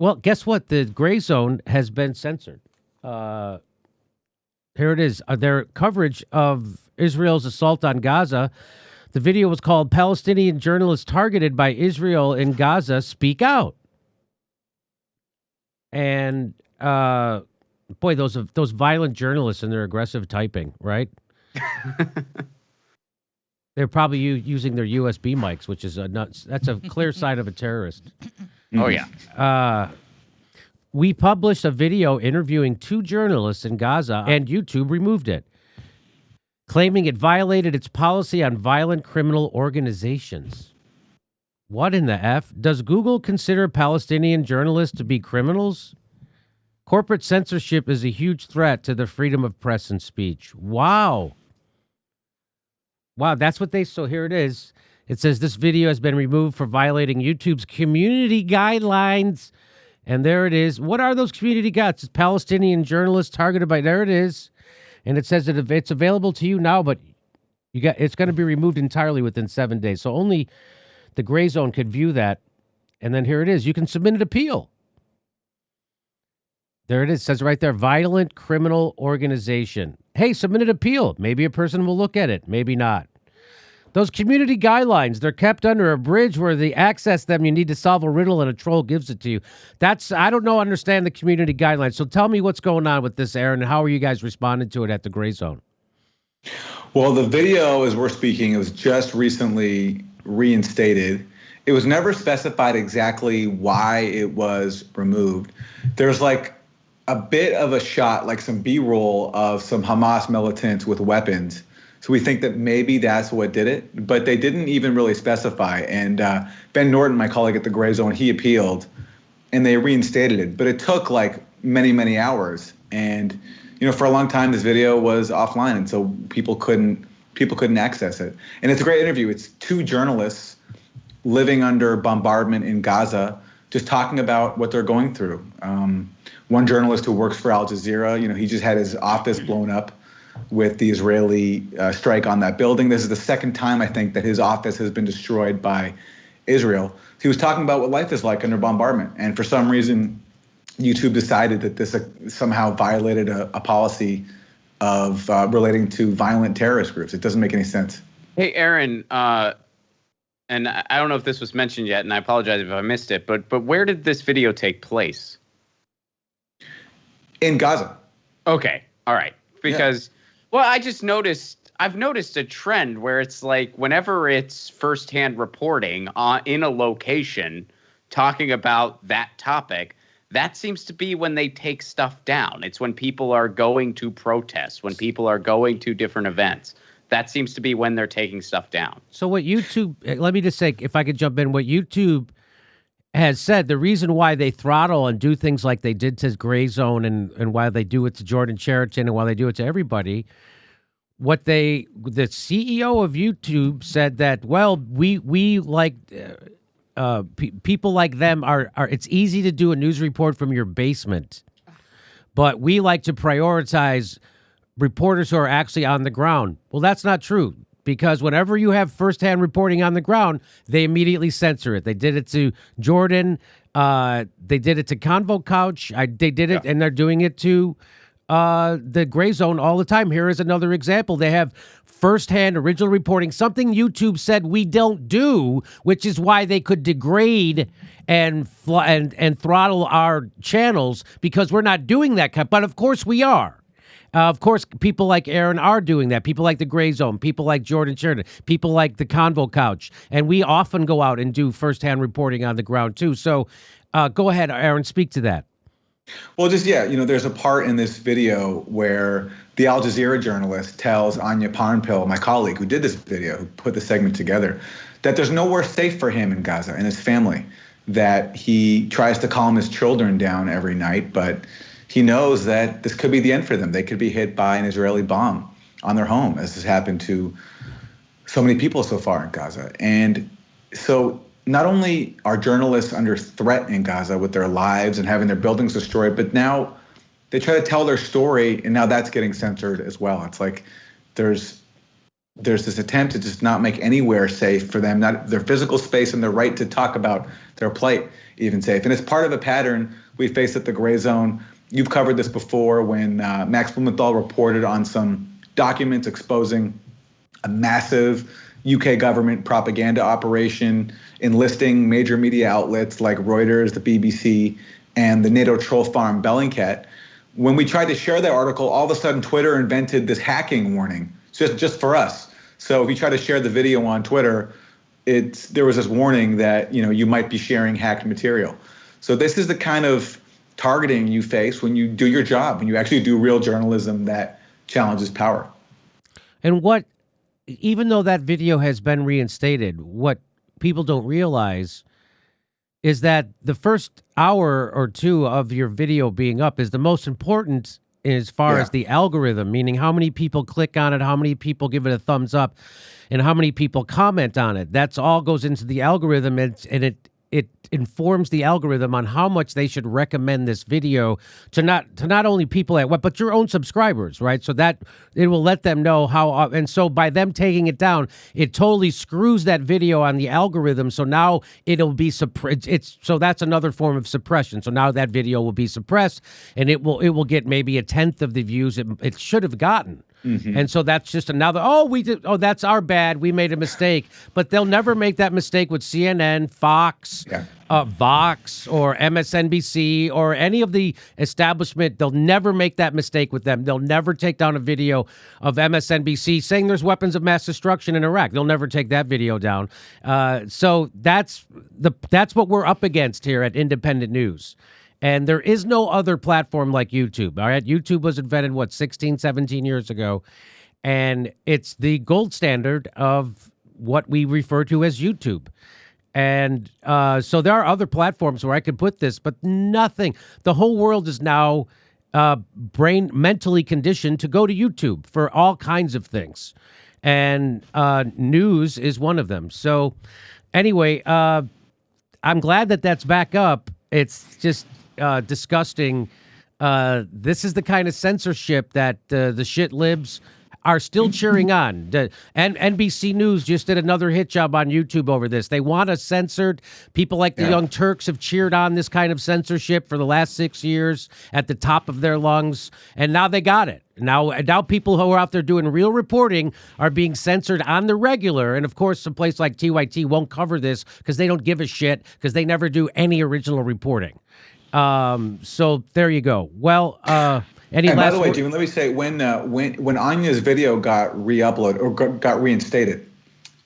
Well, guess what? The gray zone has been censored. Here it is. Their coverage of Israel's assault on Gaza. The video was called "Palestinian Journalists Targeted by Israel in Gaza Speak Out." And boy, those violent journalists and their aggressive typing, right? They're probably using their USB mics, which is that's a clear sign of a terrorist. Oh, yeah. We published a video interviewing 2 journalists in Gaza, and YouTube removed it, claiming it violated its policy on violent criminal organizations. What in the F? Does Google consider Palestinian journalists to be criminals? Corporate censorship is a huge threat to the freedom of press and speech. Wow. Wow, that's what so here it is. It says this video has been removed for violating YouTube's community guidelines. And there it is. What are those community guidelines? It's Palestinian journalists targeted by, there it is. And it says that it's available to you now, but it's going to be removed entirely within 7 days. So only the gray zone could view that. And then here it is. You can submit an appeal. There it is. It says right there, violent criminal organization. Hey, submit an appeal. Maybe a person will look at it. Maybe not. Those community guidelines, they're kept under a bridge where they access them. You need to solve a riddle and a troll gives it to you. I don't understand the community guidelines. So tell me what's going on with this, Aaron, and how are you guys responding to it at the gray zone? Well, the video, as we're speaking, it was just recently reinstated. It was never specified exactly why it was removed. There's like a bit of a shot, like some B-roll of some Hamas militants with weapons. So we think that maybe that's what did it, but they didn't even really specify. And Ben Norton, my colleague at the Gray Zone, he appealed, and they reinstated it. But it took like many, many hours. And for a long time, this video was offline, and so people couldn't access it. And it's a great interview. It's 2 journalists living under bombardment in Gaza, just talking about what they're going through. One journalist who works for Al Jazeera, he just had his office blown up with the Israeli strike on that building. This is the second time, I think, that his office has been destroyed by Israel. He was talking about what life is like under bombardment. And for some reason, YouTube decided that this somehow violated a policy of relating to violent terrorist groups. It doesn't make any sense. Hey, Aaron, and I don't know if this was mentioned yet, and I apologize if I missed it, but where did this video take place? In Gaza. Okay. All right. Because... Yeah. Well, I've noticed a trend where it's like whenever it's firsthand reporting in a location talking about that topic, that seems to be when they take stuff down. It's when people are going to protests, when people are going to different events. That seems to be when they're taking stuff down. So what YouTube, let me just say, if I could jump in, what YouTube has said, the reason why they throttle and do things like they did to Gray Zone and why they do it to Jordan Cheriton and why they do it to everybody, the CEO of YouTube said that, well, we like people like them are it's easy to do a news report from your basement, but we like to prioritize reporters who are actually on the ground. Well, that's not true. Because whenever you have firsthand reporting on the ground, they immediately censor it. They did it to Jordan. They did it to Convo Couch. They did it, and they're doing it to the Gray Zone all the time. Here is another example. They have firsthand original reporting, something YouTube said we don't do, which is why they could degrade and throttle our channels because we're not doing that. But of course we are. Of course, people like Aaron are doing that. People like the Gray Zone, people like Jordan Sheridan, people like the Convo Couch. And we often go out and do firsthand reporting on the ground, too. So go ahead, Aaron, speak to that. Well, there's a part in this video where the Al Jazeera journalist tells Anya Parnpil, my colleague who did this video, who put the segment together, that there's nowhere safe for him in Gaza and his family, that he tries to calm his children down every night, but he knows that this could be the end for them. They could be hit by an Israeli bomb on their home, as has happened to so many people so far in Gaza. And so not only are journalists under threat in Gaza with their lives and having their buildings destroyed, but now they try to tell their story, and now that's getting censored as well. It's like there's there's this attempt to just not make anywhere safe for them, not their physical space and their right to talk about their plight even safe. And it's part of a pattern we face at the Gray Zone. You've covered this before when Max Blumenthal reported on some documents exposing a massive UK government propaganda operation enlisting major media outlets like Reuters, the BBC, and the NATO troll farm Bellingcat. When we tried to share that article, all of a sudden Twitter invented this hacking warning just for us. So if you try to share the video on Twitter, there was this warning that you might be sharing hacked material. So this is the kind of targeting you face when you do your job, when you actually do real journalism that challenges power. And even though that video has been reinstated, what people don't realize is that the first hour or two of your video being up is the most important as far as the algorithm, meaning how many people click on it, how many people give it a thumbs up, and how many people comment on it. That's all goes into the algorithm, and it informs the algorithm on how much they should recommend this video to not only people but your own subscribers, right? So that it will let them know how, and so by them taking it down, it totally screws that video on the algorithm. So now it'll be so that's another form of suppression. So now that video will be suppressed, and it will get maybe a tenth of the views it should have gotten. Mm-hmm. And so that's just another, that's our bad. We made a mistake. But they'll never make that mistake with CNN, Fox, Vox, or MSNBC, or any of the establishment. They'll never make that mistake with them. They'll never take down a video of MSNBC saying there's weapons of mass destruction in Iraq. They'll never take that video down. So that's what we're up against here at Independent News. And there is no other platform like YouTube. All right. YouTube was invented, 16, 17 years ago. And it's the gold standard of what we refer to as YouTube. And so there are other platforms where I could put this, but nothing. The whole world is now mentally conditioned to go to YouTube for all kinds of things. And news is one of them. So anyway, I'm glad that that's back up. It's just disgusting. This is the kind of censorship that the shit libs are still cheering on. And NBC News just did another hit job on YouTube over this. They want us censored. People like the Young Turks have cheered on this kind of censorship for the last 6 years at the top of their lungs, and now they got it. Now people who are out there doing real reporting are being censored on the regular. And of course, a place like TYT won't cover this because they don't give a shit, because they never do any original reporting. So there you go. Well, and by the way, Jimmy, let me say, when Anya's video got re-uploaded or got reinstated,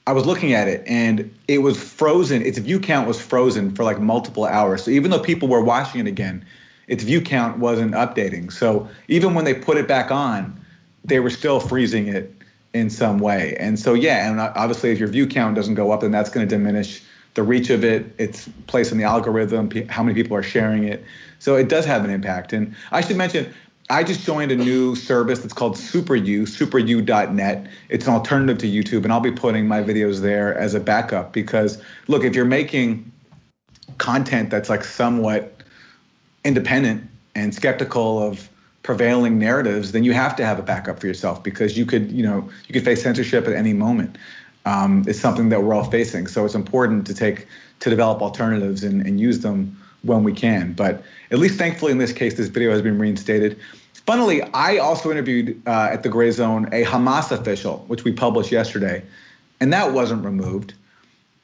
I was looking at it and it was frozen. Its view count was frozen for like multiple hours. So even though people were watching it again, its view count wasn't updating. So even when they put it back on, they were still freezing it in some way. And so, and obviously if your view count doesn't go up, then that's going to diminish the reach of it, its place in the algorithm, how many people are sharing it. So it does have an impact. And I should mention, I just joined a new service that's called superu.net. It's an alternative to YouTube, and I'll be putting my videos there as a backup because, look, if you're making content that's like somewhat independent and skeptical of prevailing narratives, then you have to have a backup for yourself because you could face censorship at any moment. It's something that we're all facing. So it's important to develop alternatives and use them when we can. But at least thankfully in this case, this video has been reinstated. Funnily, I also interviewed at the Gray Zone a Hamas official, which we published yesterday, and that wasn't removed,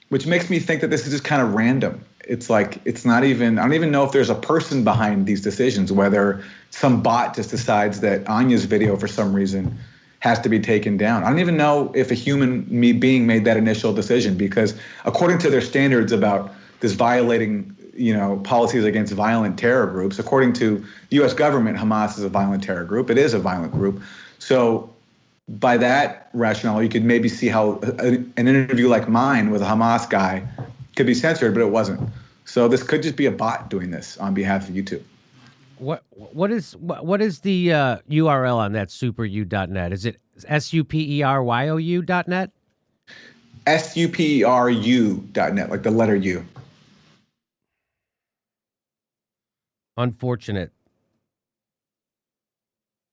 which makes me think that this is just kind of random. It's like, it's not even, I don't even know if there's a person behind these decisions, whether some bot just decides that Anya's video for some reason has to be taken down. I don't even know if a human being made that initial decision, because according to their standards about this violating, policies against violent terror groups, according to the U.S. government, Hamas is a violent terror group. It is a violent group. So by that rationale, you could maybe see how an interview like mine with a Hamas guy could be censored, but it wasn't. So this could just be a bot doing this on behalf of YouTube. What is the URL on that superu.net? Is it superyu.net? superu.net, like the letter U. Unfortunate.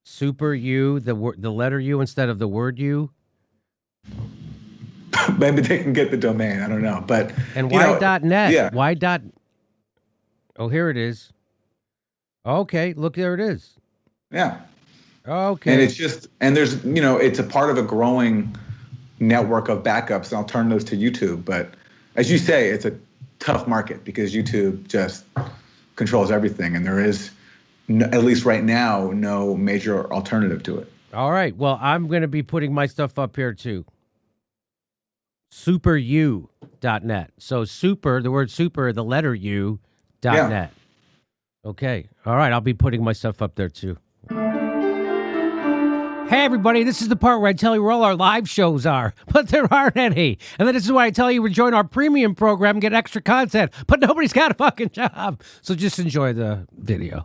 Super U, the letter U instead of the word U. Maybe they can get the domain. I don't know. But and you know, why.net? yeah. Why dot? Oh, here it is. Okay, look, there it is. Yeah. Okay. And it's just, and there's, you know, it's a part of a growing network of backups and alternatives to YouTube. But as you say, it's a tough market because YouTube just controls everything. And there is, at least right now, no major alternative to it. All right. Well, I'm going to be putting my stuff up here too. superu.net. So super, the word super, the letter U, .net. Okay. All right. I'll be putting my stuff up there too. Hey, everybody, this is the part where I tell you where all our live shows are, but there aren't any. And then this is why I tell you to join our premium program and get extra content, but nobody's got a fucking job. So just enjoy the video.